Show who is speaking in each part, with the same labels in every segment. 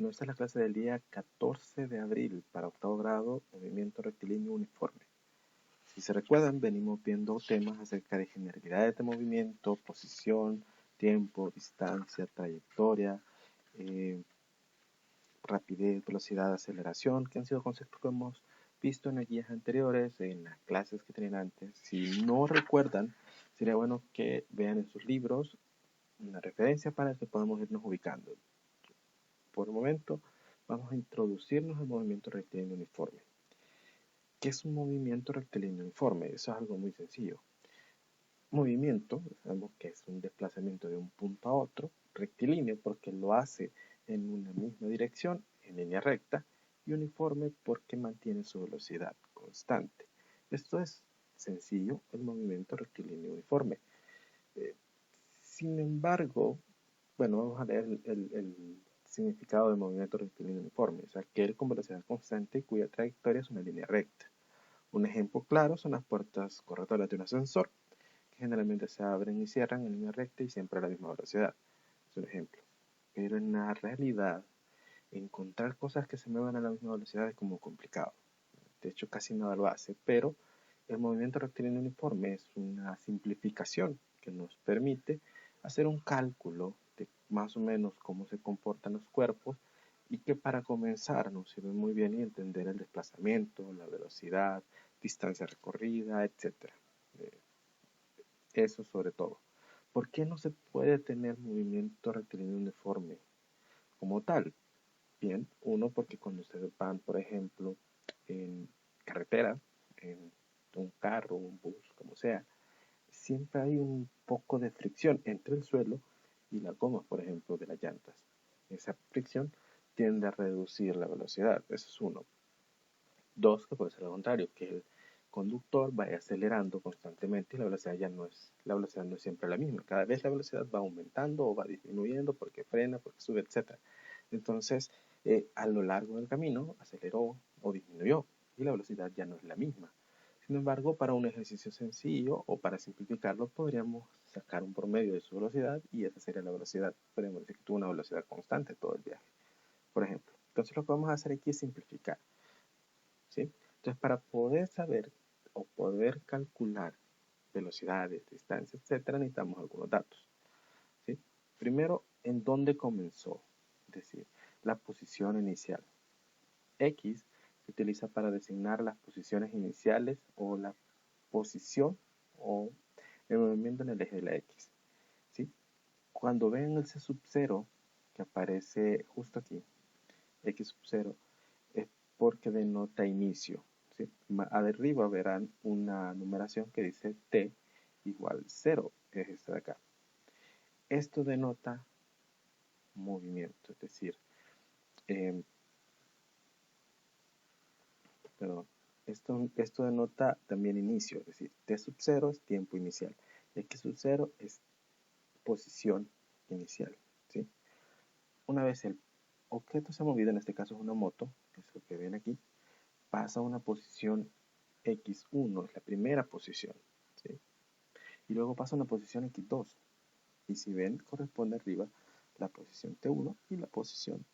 Speaker 1: Bueno, esta es la clase del día 14 de abril para octavo grado, movimiento rectilíneo uniforme. Si se recuerdan, venimos viendo temas acerca de generalidades de movimiento, posición, tiempo, distancia, trayectoria, rapidez, velocidad, aceleración, que han sido conceptos que hemos visto en las guías anteriores, en las clases que tenían antes. Si no recuerdan, sería bueno que vean en sus libros una referencia para que podamos irnos ubicando. Por el momento, vamos a introducirnos al movimiento rectilíneo uniforme. ¿Qué es un movimiento rectilíneo uniforme? Eso es algo muy sencillo. Movimiento, sabemos que es un desplazamiento de un punto a otro, rectilíneo porque lo hace en una misma dirección, en línea recta, y uniforme porque mantiene su velocidad constante. Esto es sencillo, el movimiento rectilíneo uniforme. Sin embargo, bueno, vamos a leer el significado del movimiento rectilíneo uniforme, es aquel con velocidad constante cuya trayectoria es una línea recta. Un ejemplo claro son las puertas corredoras de un ascensor, que generalmente se abren y cierran en línea recta y siempre a la misma velocidad. Es un ejemplo. Pero en la realidad, encontrar cosas que se muevan a la misma velocidad es como complicado. De hecho, casi nada lo hace, pero el movimiento rectilíneo uniforme es una simplificación que nos permite hacer un cálculo de más o menos cómo se comportan los cuerpos y que para comenzar nos sirve muy bien y entender el desplazamiento, la velocidad, distancia recorrida, etc. Eso sobre todo. ¿Por qué no se puede tener movimiento rectilíneo uniforme como tal? Bien, uno, porque cuando ustedes van, por ejemplo, en carretera, en un carro, un bus, como sea, siempre hay un poco de fricción entre el suelo y las gomas, por ejemplo, de las llantas. Esa fricción tiende a reducir la velocidad, eso es uno. Dos, que puede ser lo contrario, que el conductor vaya acelerando constantemente y la velocidad no es siempre la misma. Cada vez la velocidad va aumentando o va disminuyendo porque frena, porque sube, etc. Entonces, a lo largo del camino aceleró o disminuyó y la velocidad ya no es la misma. Sin embargo, para un ejercicio sencillo o para simplificarlo, podríamos sacar un promedio de su velocidad y esa sería la velocidad. Podríamos decir que tuvo una velocidad constante todo el viaje, por ejemplo. Entonces, lo que vamos a hacer aquí es simplificar, ¿sí? Entonces, para poder saber o poder calcular velocidades, distancias, etcétera, necesitamos algunos datos, ¿sí? Primero, ¿en dónde comenzó? Es decir, la posición inicial. X se utiliza para designar las posiciones iniciales o la posición o el movimiento en el eje de la X, ¿sí? Cuando ven el C sub 0 que aparece justo aquí, X sub 0, es porque denota inicio, ¿sí? Arriba verán una numeración que dice T igual 0, que es esta de acá. Esto denota movimiento, es decir, perdón, esto denota también inicio, es decir, T sub 0 es tiempo inicial, X sub 0 es posición inicial, ¿sí? Una vez el objeto se ha movido, en este caso es una moto, que es lo que ven aquí, pasa a una posición X1, es la primera posición, ¿sí? Y luego pasa a una posición X2, y si ven, corresponde arriba la posición T1 y la posición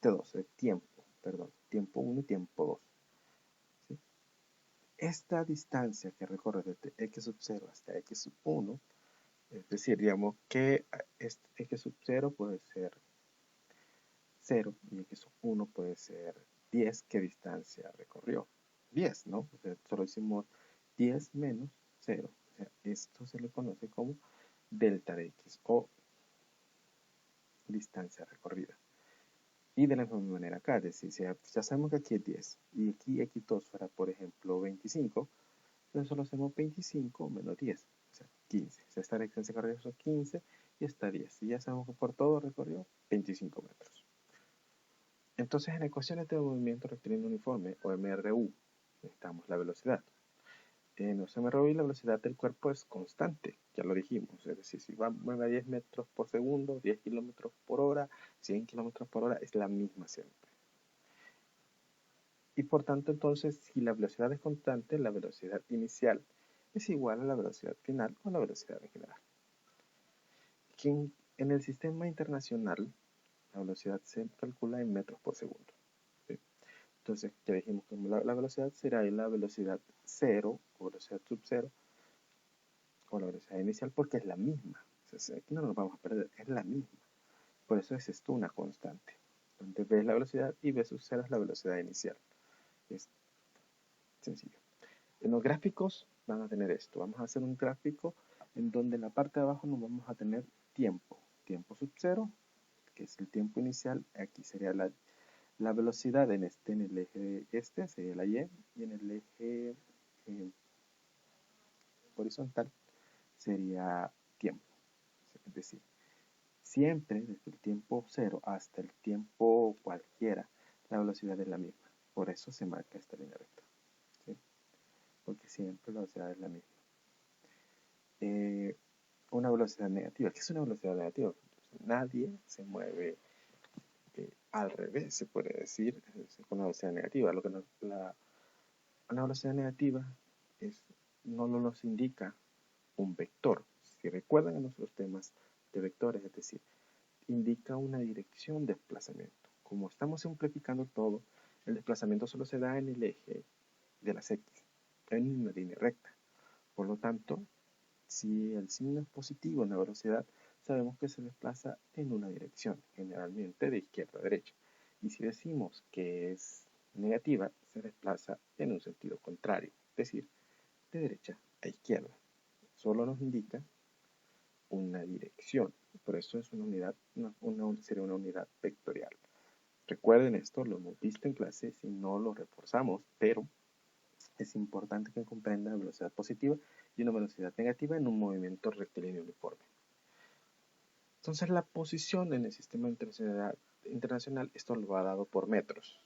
Speaker 1: T2, el tiempo, perdón, tiempo 1 y tiempo 2. ¿Sí? Esta distancia que recorre desde X sub 0 hasta X sub 1, es decir, digamos que X sub 0 puede ser 0 y X sub 1 puede ser 10, ¿qué distancia recorrió? 10, ¿no? O sea, solo hicimos 10 menos 0. O sea, esto se le conoce como delta de X o distancia recorrida. Y de la misma manera acá, es decir, si ya sabemos que aquí es 10 y aquí X2 fuera, por ejemplo, 25, entonces solo hacemos 25 menos 10, o sea, 15. O sea, esta distancia recorrida son 15 y esta 10. Y ya sabemos que por todo recorrió 25 metros. Entonces, en ecuaciones de movimiento rectilíneo uniforme, o MRU, necesitamos la velocidad. En los MRU la velocidad del cuerpo es constante, ya lo dijimos. Es decir, si mueve a 10 metros por segundo, 10 kilómetros por hora, 100 kilómetros por hora, es la misma siempre. Y por tanto, entonces, si la velocidad es constante, la velocidad inicial es igual a la velocidad final o la velocidad en general. En el sistema internacional, La velocidad se calcula en metros por segundo. ¿Sí? Entonces, ya dijimos que la velocidad será la velocidad cero o velocidad sub cero o la velocidad inicial porque es la misma. Entonces, aquí no nos vamos a perder, es la misma. Por eso es esto una constante. Donde ves la velocidad y v sub cero es la velocidad inicial. Es sencillo. En los gráficos van a tener esto. Vamos a hacer un gráfico en donde en la parte de abajo nos vamos a tener tiempo. Tiempo sub cero, que es el tiempo inicial. Aquí sería la velocidad en el eje este, sería la y en el eje horizontal sería tiempo. Es decir, siempre desde el tiempo cero hasta el tiempo cualquiera, la velocidad es la misma. Por eso se marca esta línea recta. ¿Sí? Porque siempre la velocidad es la misma. Una velocidad negativa. ¿Qué es una velocidad negativa? Nadie se mueve al revés, se puede decir, con una velocidad negativa. Una velocidad negativa no nos indica un vector. Si recuerdan en nuestros temas de vectores, es decir, indica una dirección de desplazamiento. Como estamos simplificando todo, el desplazamiento solo se da en el eje de las X, en una línea recta. Por lo tanto, si el signo es positivo en la velocidad, sabemos que se desplaza en una dirección, generalmente de izquierda a derecha. Y si decimos que es negativa, se desplaza en un sentido contrario, es decir, de derecha a izquierda. Solo nos indica una dirección. Por eso es una unidad, sería una unidad vectorial. Recuerden esto, lo hemos visto en clase, si no lo reforzamos, pero es importante que comprendan la velocidad positiva y una velocidad negativa en un movimiento rectilíneo uniforme. Entonces la posición en el sistema internacional, esto lo va dado por metros.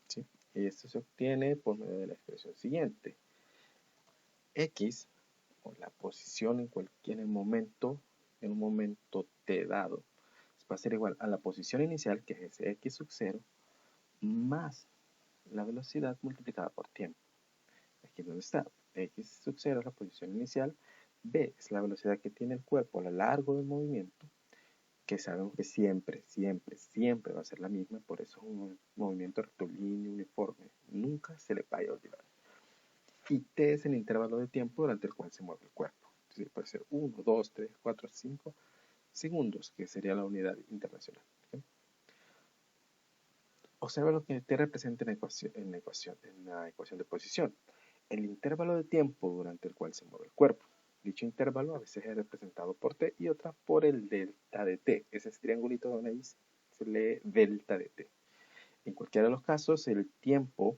Speaker 1: ¿Sí? Y esto se obtiene por medio de la expresión siguiente. X, o la posición en un momento t dado, va a ser igual a la posición inicial, que es ese x sub 0, más la velocidad multiplicada por tiempo. Aquí es donde está. X sub 0 es la posición inicial, b es la velocidad que tiene el cuerpo a lo largo del movimiento, que sabemos que siempre va a ser la misma, por eso es un movimiento rectilíneo uniforme, nunca se le vaya a olvidar. Y t es el intervalo de tiempo durante el cual se mueve el cuerpo. Es decir, puede ser 1, 2, 3, 4, 5 segundos, que sería la unidad internacional. ¿Okay? Observa lo que t representa en la ecuación de posición. El intervalo de tiempo durante el cual se mueve el cuerpo. Dicho intervalo a veces es representado por t y otra por el delta de t. Ese es triangulito donde ahí se lee delta de t. En cualquiera de los casos, el tiempo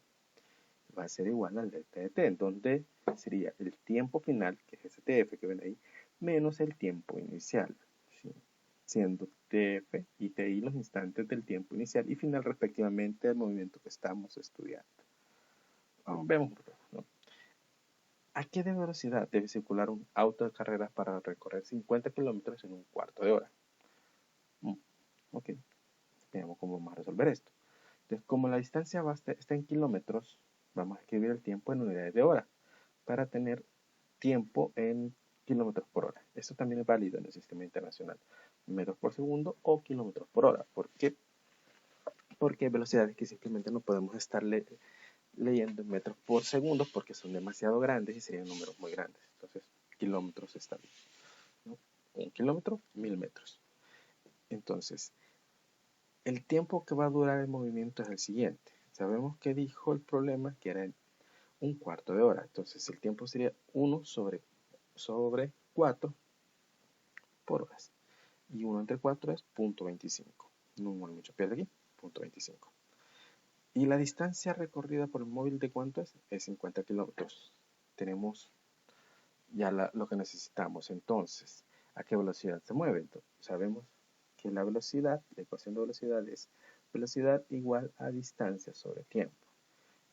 Speaker 1: va a ser igual al delta de t, en donde sería el tiempo final, que es ese tf que ven ahí, menos el tiempo inicial, ¿sí? Siendo tf y ti los instantes del tiempo inicial y final respectivamente del movimiento que estamos estudiando. Vemos, ¿no? ¿A qué velocidad debe circular un auto de carreras para recorrer 50 kilómetros en un cuarto de hora? Ok, veamos cómo vamos a resolver esto. Entonces, como la distancia está en kilómetros, vamos a escribir el tiempo en unidades de hora para tener tiempo en kilómetros por hora. Esto también es válido en el sistema internacional. Metros por segundo o kilómetros por hora. ¿Por qué? Porque hay velocidades que simplemente no podemos estar leyendo en metros por segundo porque son demasiado grandes y serían números muy grandes. Entonces, kilómetros está bien, ¿no? 1 kilómetro, 1000 metros. Entonces, el tiempo que va a durar el movimiento es el siguiente. Sabemos que dijo el problema que era un cuarto de hora. Entonces, el tiempo sería 1 sobre 4 por horas. Y 1 entre 4 es 0.25. No hay mucho pierde aquí, 0.25. Y la distancia recorrida por el móvil, ¿de cuánto es? Es 50 kilómetros. Tenemos ya lo que necesitamos. Entonces, ¿a qué velocidad se mueve? Entonces, sabemos que la velocidad, la ecuación de velocidad es velocidad igual a distancia sobre tiempo,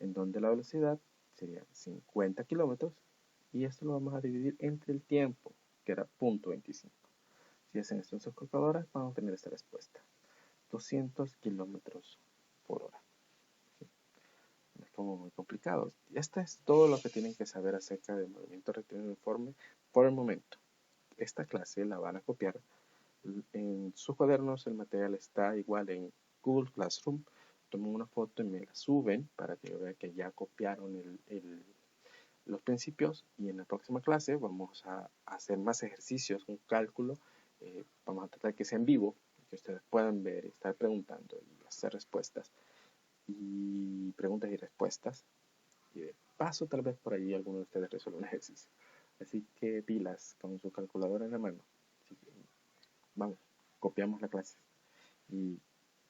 Speaker 1: en donde la velocidad sería 50 kilómetros y esto lo vamos a dividir entre el tiempo, que era 0.25. Si hacen esto en sus calculadoras, van a obtener esta respuesta. 200 kilómetros por hora. ¿Sí? No es como muy complicado. Y esto es todo lo que tienen que saber acerca del movimiento rectilíneo uniforme por el momento. Esta clase la van a copiar En sus cuadernos el material está igual en Google Classroom. Toman una foto y me la suben para que yo vea que ya copiaron los principios, y en la próxima clase vamos a hacer más ejercicios, un cálculo. Vamos a tratar que sea en vivo, que ustedes puedan ver, estar preguntando y hacer respuestas y preguntas y respuestas, y de paso tal vez por ahí alguno de ustedes resuelva un ejercicio. Así que pilas con su calculadora en la mano. Así que, vamos, copiamos la clase y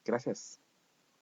Speaker 1: gracias.